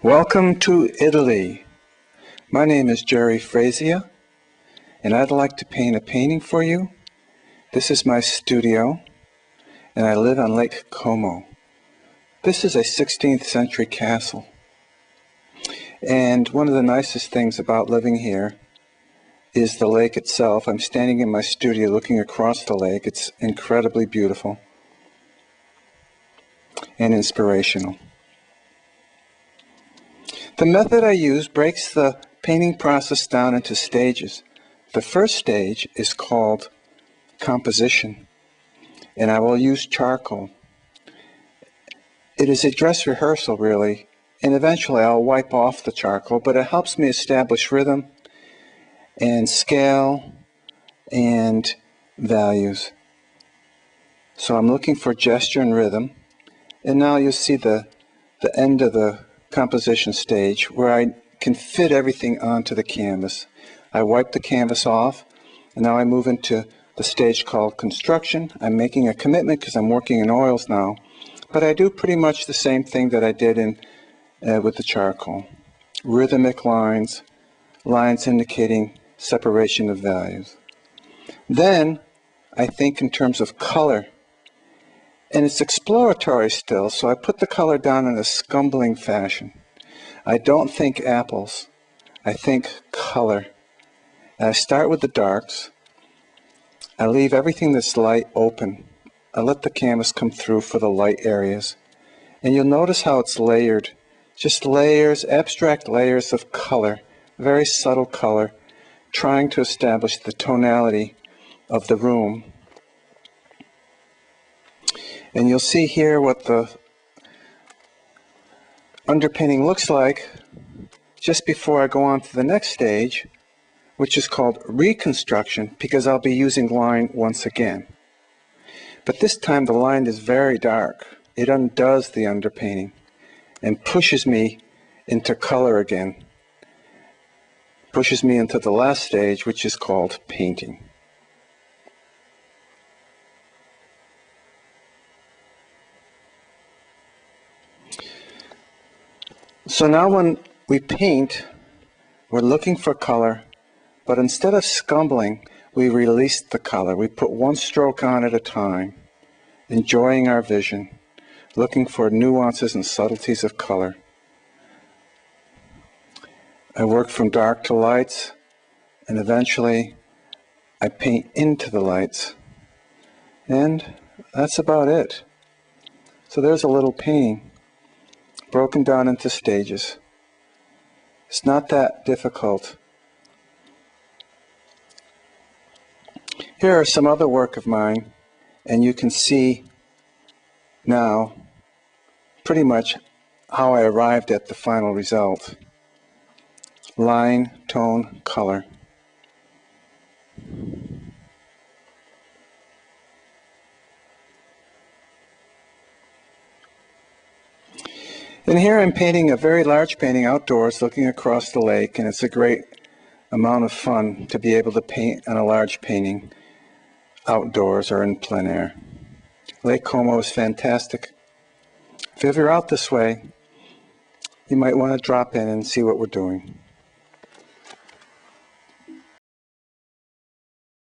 Welcome to Italy. My name is Fresia, and I'd like to paint a painting for you. This is my studio, and I live on Lake Como. This is a 16th century castle. And one of the nicest things about living here is the lake itself. I'm standing in my studio looking across the lake. It's incredibly beautiful and inspirational. The method I use breaks the painting process down into stages. The first stage is called composition, and I will use charcoal. It is a dress rehearsal, really, and eventually I'll wipe off the charcoal, but it helps me establish rhythm and scale and values. So I'm looking for gesture and rhythm, and now you'll see the end of the composition stage where I can fit everything onto the canvas. I wipe the canvas off, and now I move into the stage called construction. I'm making a commitment because I'm working in oils now, but I do pretty much the same thing that I did with the charcoal. Rhythmic lines indicating separation of values. Then I think in terms of color, and it's exploratory still, so I put the color down in a scumbling fashion. I don't think apples, I think color. And I start with the darks. I leave everything that's light open. I let the canvas come through for the light areas. And you'll notice how it's layered. Just layers, abstract layers of color, very subtle color, trying to establish the tonality of the room. And you'll see here what the underpainting looks like just before I go on to the next stage, which is called Reconstruction, because I'll be using line once again. But this time the line is very dark. It undoes the underpainting and pushes me into color again. Pushes me into the last stage, which is called painting. So now when we paint, we're looking for color, but instead of scumbling, we release the color. We put one stroke on at a time, enjoying our vision, looking for nuances and subtleties of color. I work from dark to lights, and eventually I paint into the lights. And that's about it. So there's a little painting, broken down into stages. It's not that difficult. Here are some other work of mine, and you can see now pretty much how I arrived at the final result. Line, tone, color. And here I'm painting a very large painting outdoors looking across the lake, and it's a great amount of fun to be able to paint on a large painting outdoors or in plein air. Lake Como is fantastic. If you're ever out this way, you might want to drop in and see what we're doing.